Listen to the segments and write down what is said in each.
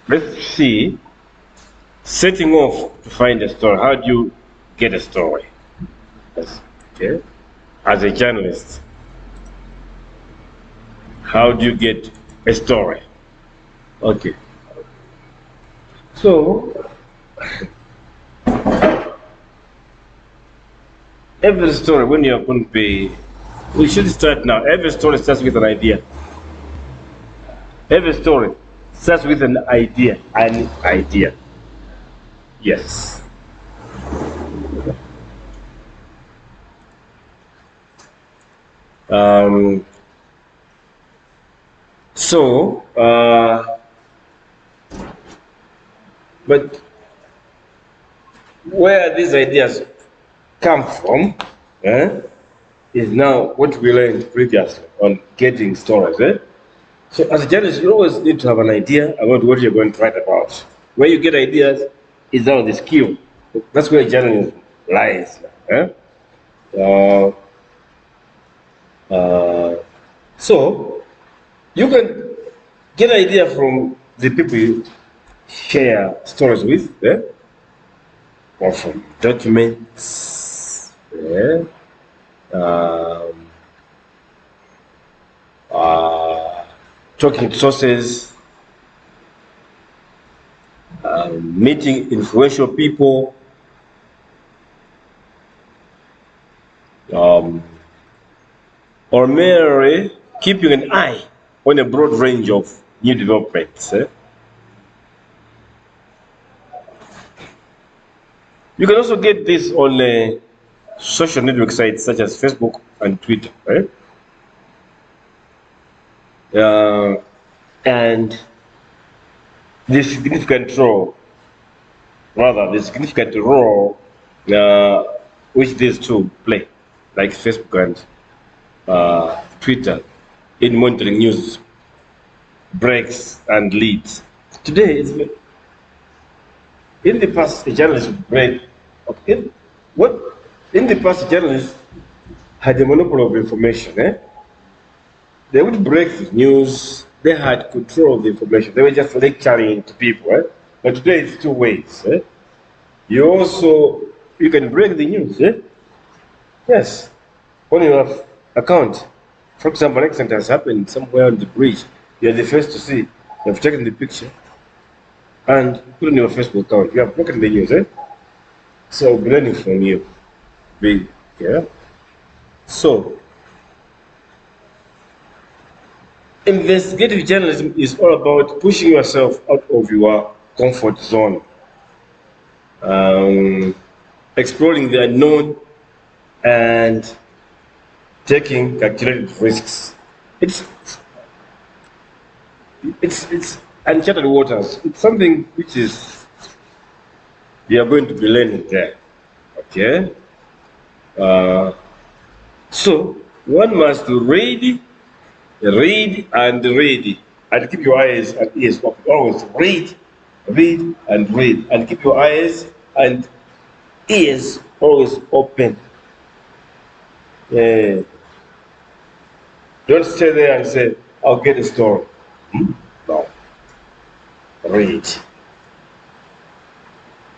Let's see, setting off to find a story. How do you get a story? Yes. Okay. As a journalist, how do you get a story? Okay. So, every story, when you're going to be, we should start now. Every story starts with an idea. Every story starts with an idea. An idea. Yes. Um, so, but where these ideas come from is now what we learned previously on getting stories. So as a journalist, you always need to have an idea about what you're going to write about. Where you get ideas is now the skill. That's where journalism lies. Uh, uh, so you can get idea from the people you share stories with, or from documents, um, talking to sources, meeting influential people, or merely keeping an eye on a broad range of new developments. You can also get this on social network sites such as Facebook and Twitter. And the significant role, the significant role which these two play, like Facebook and Twitter, in monitoring news breaks and leads. Today, in the past, a journalist would break. In the past, journalists had a monopoly of information. They would break the news. They had control of the information. They were just lecturing to people. But today, it's two ways. You can break the news. Yes, on your account. For example, an accident has happened somewhere on the bridge. You're the first to see. You've taken the picture and put on your Facebook account. You have broken the news. So I'll be learning from you. So, investigative journalism is all about pushing yourself out of your comfort zone, exploring the unknown, and taking calculated risks. It's uncharted waters. It's something which is we are going to be learning there. Okay. So one must read and keep your eyes and ears open. Always read, and keep your eyes and ears always open. Don't stay there and say, "I'll get a story." No, read.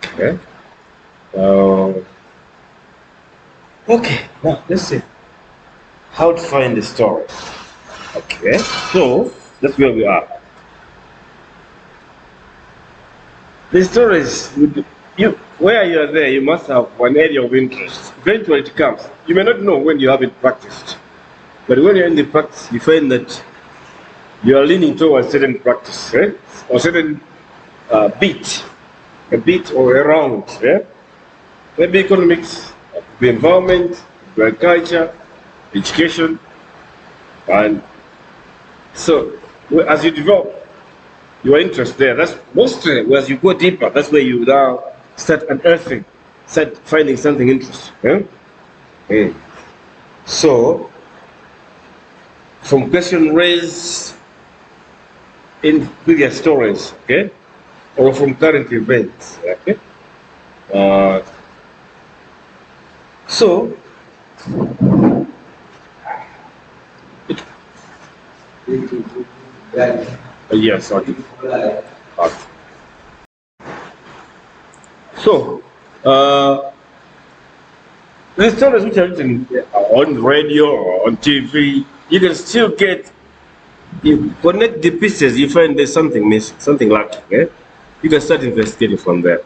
Okay. Okay. Now let's see how to find the story. Okay, so that's where we are. The stories, where you are there, you must have one area of interest. Eventually it comes. You may not know when you haven't practiced, but when you're in the practice, you find that you are leaning towards certain practice, or certain beat, a bit or a round. Maybe economics, the environment, agriculture, education, and so as you develop your interest there, that's mostly as you go deeper, that's where you now start unearthing, start finding something interesting. So from question raised in previous stories, or from current events, so yes, okay. So, the stories which are written on radio or on TV, you can still get, you connect the pieces, you find there's something missing, something lacking. Eh? You can start investigating from there.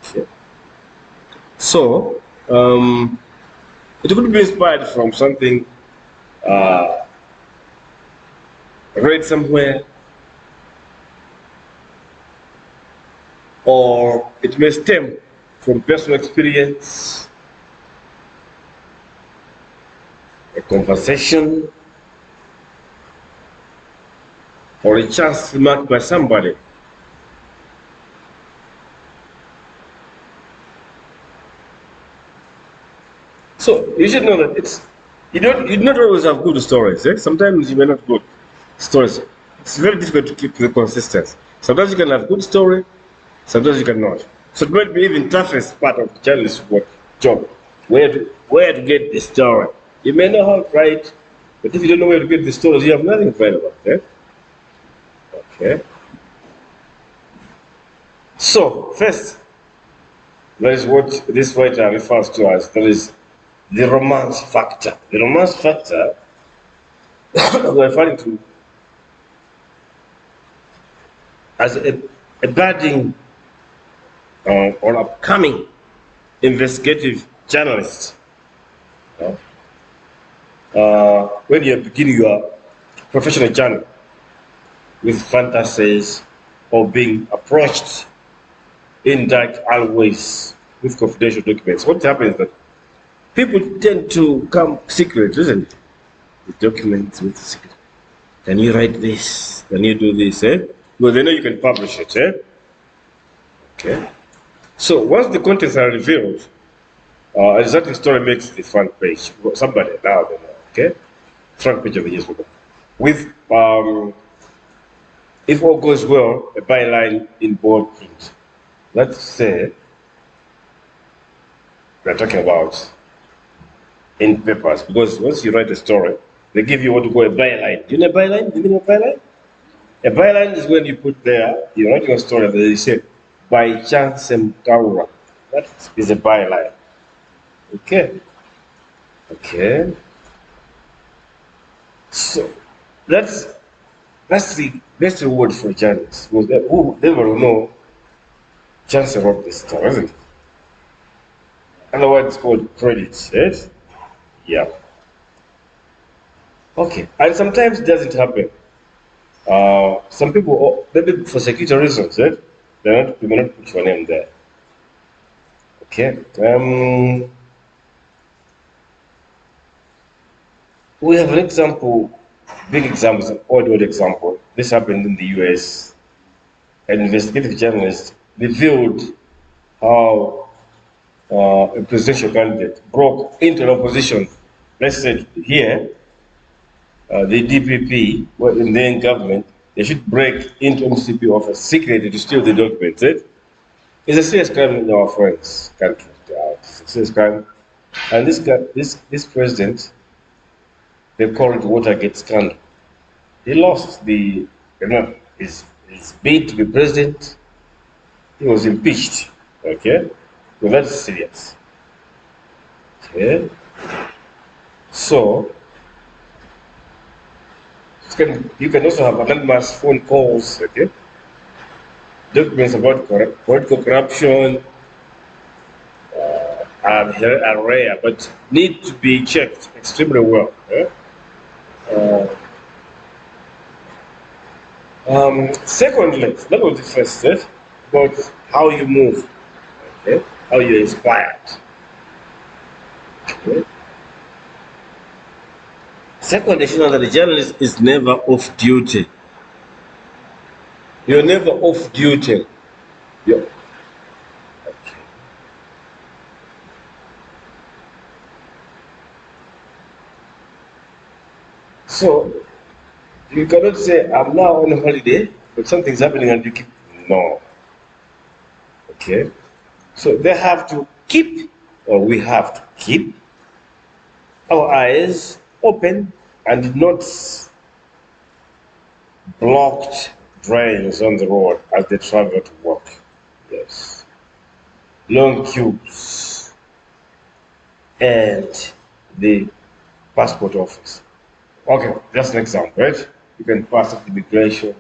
Okay. So, it could be inspired from something uh, read somewhere, or it may stem from personal experience, a conversation, or a chance remark by somebody. So you should know that you do not always have good stories. Eh? Sometimes you may not good stories. It's very difficult to keep the consistency. Sometimes you can have good story, sometimes you cannot. So it might be even toughest part of the journalist work job, where to get the story. You may know how to write, but if you don't know where to get the stories, you have nothing to write about. Eh? Okay. So first, that is what this writer refers to as, that is the romance factor. The romance factor we're referring to as a budding or upcoming investigative journalist. When you're beginning your professional journey with fantasies or being approached in dark alleyways with confidential documents, what happens is that people tend to come secret, isn't it? The documents with secret. Can you write this? Can you do this? Eh? Well, they know you can publish it. Eh? Okay. So once the contents are revealed, a certain story makes the front page. Somebody now, they know. Okay. Front page of the newspaper. With, if all goes well, a byline in bold print. Let's say we're talking about in papers, because once you write a story, they give you what we call a byline. Do you know a byline? Do you know a byline? A byline is when you put there, you're writing a story, that you say, by chance Mtaura. That is a byline. Okay. Okay. So that's the best reward for journalists. Because they will know Chance wrote this story, isn't it? Otherwise it's called credits, yes? Yeah. Okay. And sometimes it doesn't happen. Some people, maybe for security reasons, eh? They may not put your name there. Okay. We have an example, big example, an odd example. This happened in the US. An investigative journalist revealed how a presidential candidate broke into an opposition. Let's say here, the DPP, in the government, they should break into MCP office secretly to steal the documents. Eh? It's a serious crime in our friends' country. It's a serious crime. And this president, they call it Watergate scandal. He lost his bid to be president. He was impeached. Okay, well that's serious. Okay, so you can also have anonymous phone calls. Okay, documents about political corruption are rare, but need to be checked extremely well. Okay? Secondly, that was the first step, about how you move, okay? How you're inspired. Okay? Second, you should know that the journalist is never off duty. You're never off duty. You're, okay. So you cannot say I'm now on a holiday, but something's happening and you keep no. Okay. So they have to keep, or we have to keep our eyes open and not blocked drains on the road as they travel to work. Yes. long queues, and the passport office. Okay, just an example, right? You can pass up immigration.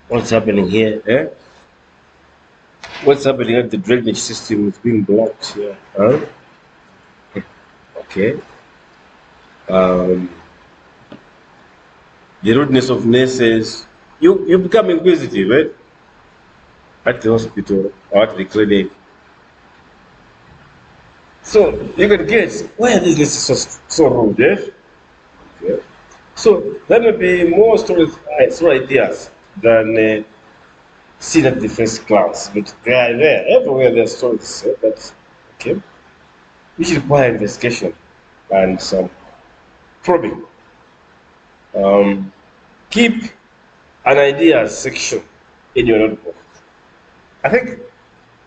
What's happening here? Eh? What's happening at the drainage system is being blocked here? Huh? Okay. Um, the rudeness of nurses. You become inquisitive, right? At the hospital or at the clinic. So you can guess why are these nurses so rude, eh? Okay. So that may be more stories, story ideas than seen at the first glance, but they are there everywhere. There are stories, but okay, which require investigation and some probing. Um, keep an idea section in your notebook. I think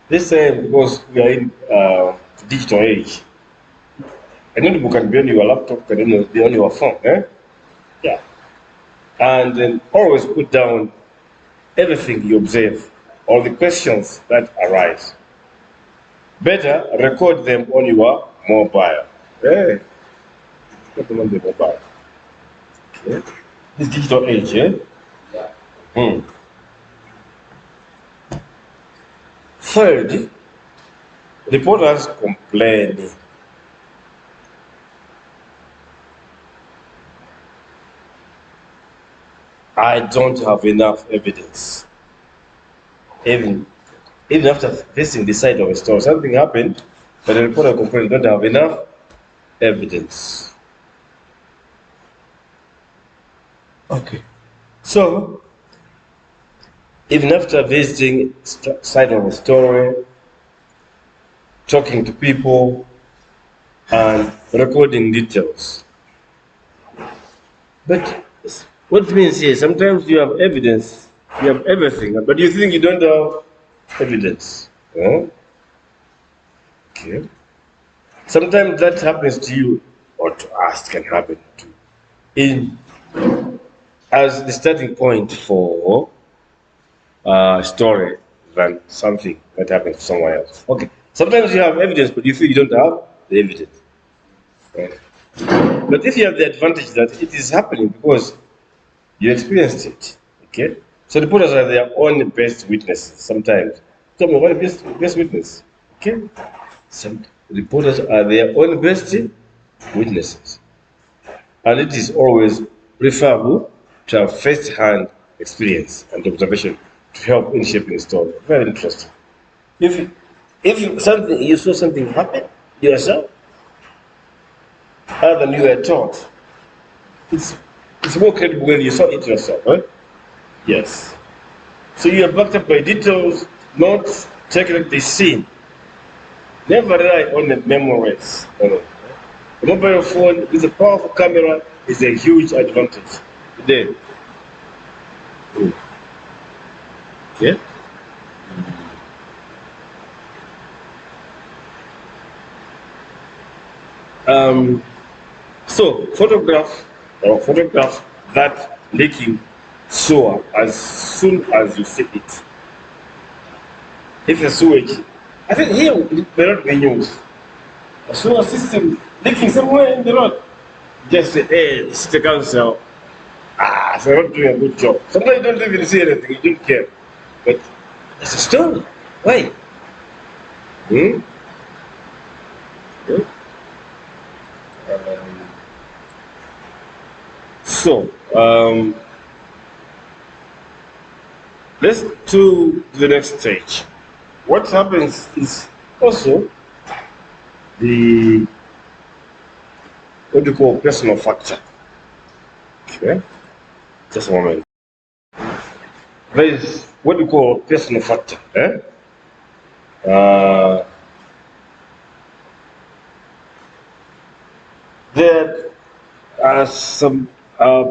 this time because we are in digital age, a notebook can be on your laptop, can be on your phone, eh? Yeah, and then always put down everything you observe, all the questions that arise. Better record them on your mobile. Hey, put them on the mobile. Okay. This digital age, eh? Hmm. Third, reporters complain. I don't have enough evidence. Even even after facing the side of a story, something happened, but the reporter complained, don't have enough evidence. Okay. So even after visiting side of a story, talking to people, and recording details. But what means here, sometimes you have evidence, you have everything, but you think you don't have evidence. Huh? Okay. Sometimes that happens to you, or to us can happen to in as the starting point for a story than something that happened to someone else. Okay. Sometimes you have evidence, but you feel you don't have the evidence. Right? But if you have the advantage that it is happening because you experienced it, okay? So reporters are their own best witnesses sometimes. Tell me, what is best witness? Okay? Some reporters are their own best witnesses. And it is always preferable to have first-hand experience and observation to help in shaping the story. Very interesting. If if something you saw something happen yourself, other than you were taught, it's it's more credible when you saw it yourself, right? Yes. So you are backed up by details, notes, checking out the scene. Never rely on the memories. No, no. A mobile phone with a powerful camera is a huge advantage. Today. Yeah. Um, so photograph that leaking sewer as soon as you see it. If a sewage, I think here it may not be used. A sewer system leaking somewhere in the road. Just say, hey, this is the council. Ah, so they're not doing a good job. Sometimes you don't even see anything, you don't care. But it's a story. Why? Hmm? Yeah. Um, so, let's to the next stage. What happens is also the what do you call personal factor. Okay, just a moment. There is what do you call personal factor. Eh? Uh, there some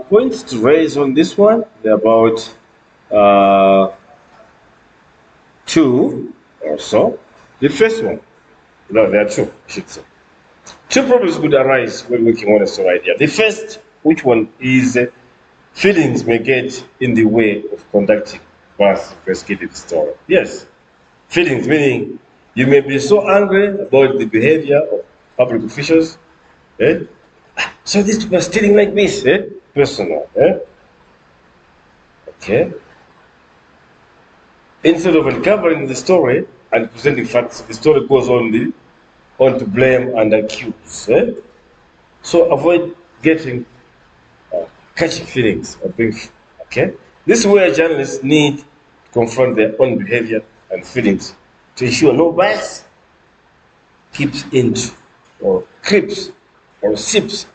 points to raise on this one. There are about uh, two or so. The first one, no, there are two, I should say. Two problems could arise when working on a story idea. The first, which one is feelings may get in the way of conducting vast investigative story. Yes, feelings meaning You may be so angry about the behavior of public officials. Eh? So these people are stealing like this. Personal. Okay. Instead of uncovering the story and presenting facts, the story goes on to blame and accuse. So avoid getting catchy feelings of being, okay? This is where journalists need to confront their own behavior and feelings to ensure no bias keeps into or creeps or seeps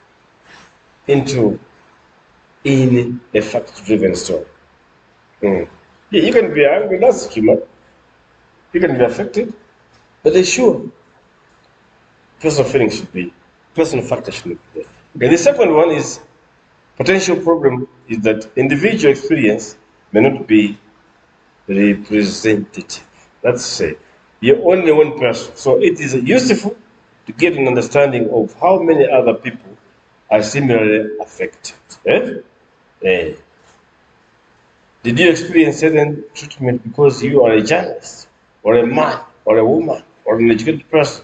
into in a fact-driven story. Yeah, you can be angry, that's human. You can be affected, but sure, personal feelings should be, personal factor should be there. Okay, the second one is potential problem is that individual experience may not be representative. Let's say you're only one person. So it is useful to get an understanding of how many other people are similarly affected. Eh? Did you experience certain treatment because you are a journalist, or a man, or a woman, or an educated person?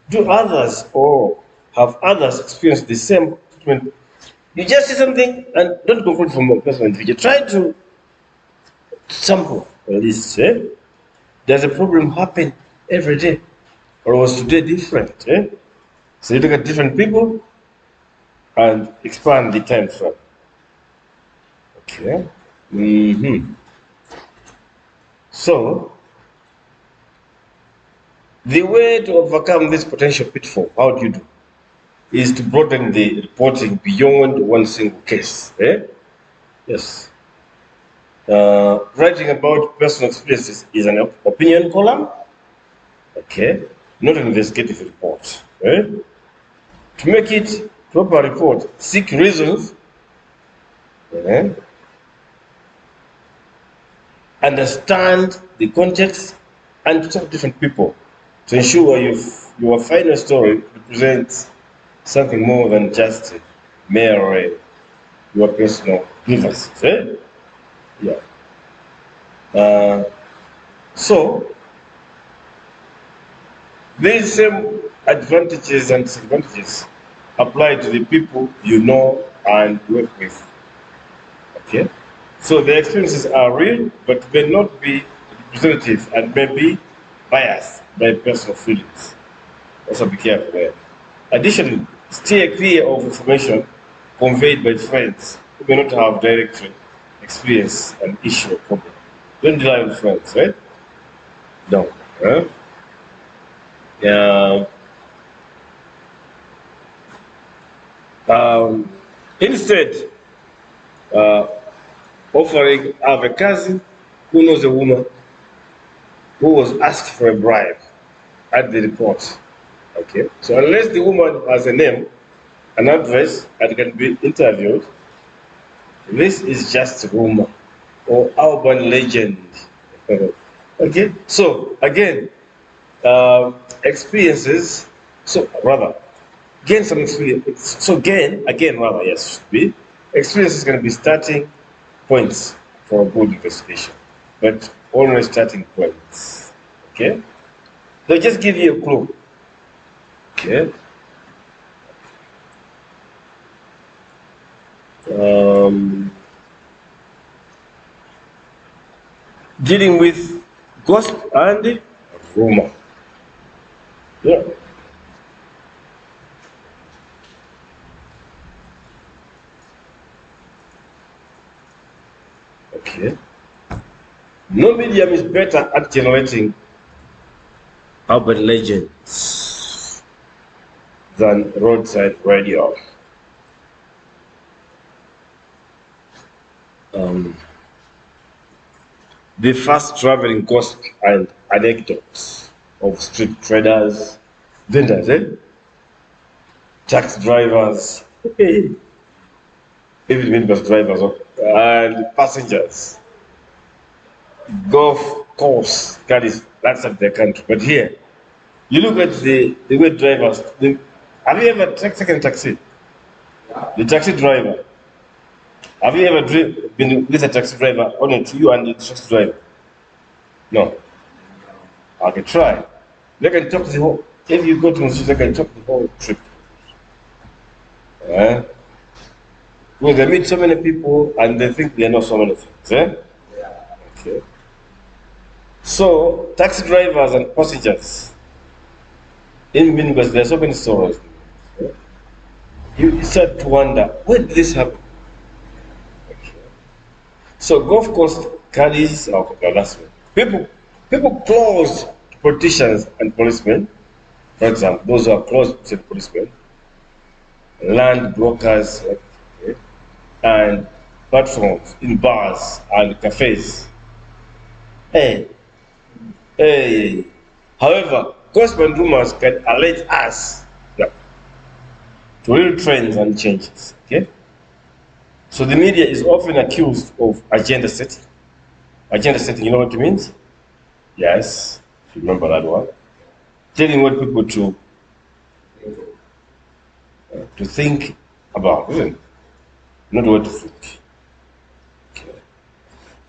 Do others or have others experienced the same treatment? You just see something and don't conclude from a personal individual. Try to sample at least. Does a problem happen every day? Or was today different? So you look at different people and expand the time frame. Okay. So the way to overcome this potential pitfall, how do you do? Is to broaden the reporting beyond one single case. Yes. Writing about personal experiences is an opinion column, okay, not an investigative report. To make it proper report, seek reasons, understand the context, and to talk to different people to ensure your final story represents something more than just mere your personal grievances. Yeah. So these same advantages and disadvantages apply to the people you know and work with. Okay? So the experiences are real, but may not be representative and may be biased by personal feelings. Also be careful there. Additionally, stay clear of information conveyed by friends who may not have direct experience and issue or problem. Don't rely on friends, right? No. Yeah. Instead, uh, offering, I have a cousin who knows a woman who was asked for a bribe at the report. Okay, so unless the woman has a name, an address, and can be interviewed, this is just rumor or urban legend. Okay, so again, experiences. So rather, gain some experience. So again, rather, yes, should be experience is going to be starting points for a good investigation, but only starting points. Okay, they'll just give you a clue. Okay. Dealing with gossip and rumor. Yeah. Okay. No medium is better at generating urban legends than roadside radio. The fast traveling gossip and anecdotes of street traders, vendors, taxi drivers, even minibus drivers, and passengers. Golf course carries that side of the country. But here, you look at the way drivers, have you ever taken a taxi? The taxi driver, have you ever been with a taxi driver on it, you and the taxi driver? No. I can try. They can talk the whole. If you go to Muslims, they can talk the whole trip. Eh? Well, they meet so many people and they think they know so many things. Eh? Okay. So, taxi drivers and passengers in minibus, there are so many stories. Eh? You start to wonder, where did this happen? So, golf course carries harassment. People close to politicians and policemen, for example, those who are close to the policemen, land brokers, okay, and platforms in bars and cafes. Hey, hey. However, gossip rumors can alert us, yeah, to real trends and changes. Okay, so the media is often accused of agenda setting. Agenda setting, you know what it means? Yes, if you remember that one. Telling what people to think about, isn't it? Not what to think. Okay.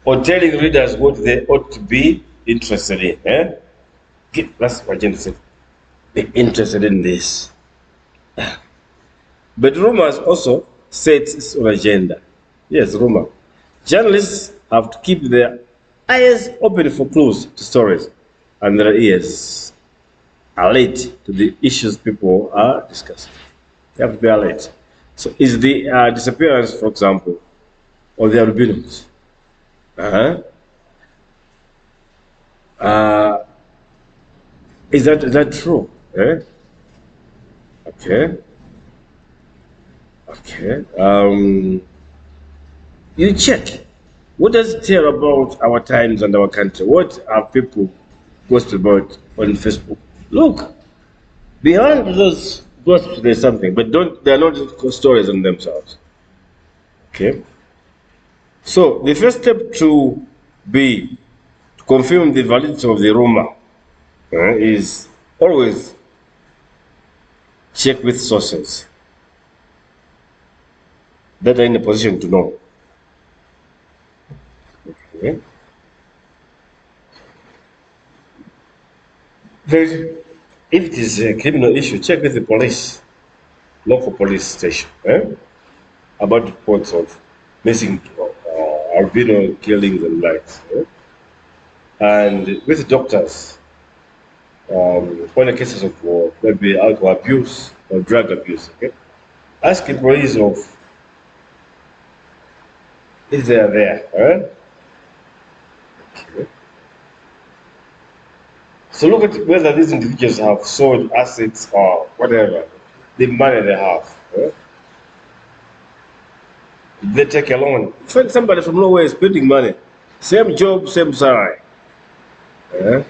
Or telling readers what they ought to be interested in. Eh? That's what agenda setting. Be interested in this. But rumors also set its own agenda. Yes, rumor. Journalists have to keep their eyes open for clues to stories and their ears alert to the issues people are discussing. They have to be alert. So, is the disappearance, for example, of the albinos, uh-huh. uh, is that true? Eh? Okay, okay. You check. What does it tell about our times and our country? What are people post about on Facebook? Look, behind those posts there's something, but don't they're not just stories on themselves. Okay. So the first step to be to confirm the validity of the rumor is always check with sources that are in a position to know. Okay. There's, if it is a criminal issue, check with the police, local police station, about reports of missing albino killings and likes. And with doctors, when the cases of maybe alcohol abuse or drug abuse, okay? Ask employees of if they are there. Okay. So look at whether these individuals have sold assets or whatever, the money they have. They take a loan. Find somebody from nowhere spending money. Same job, same salary. Eh?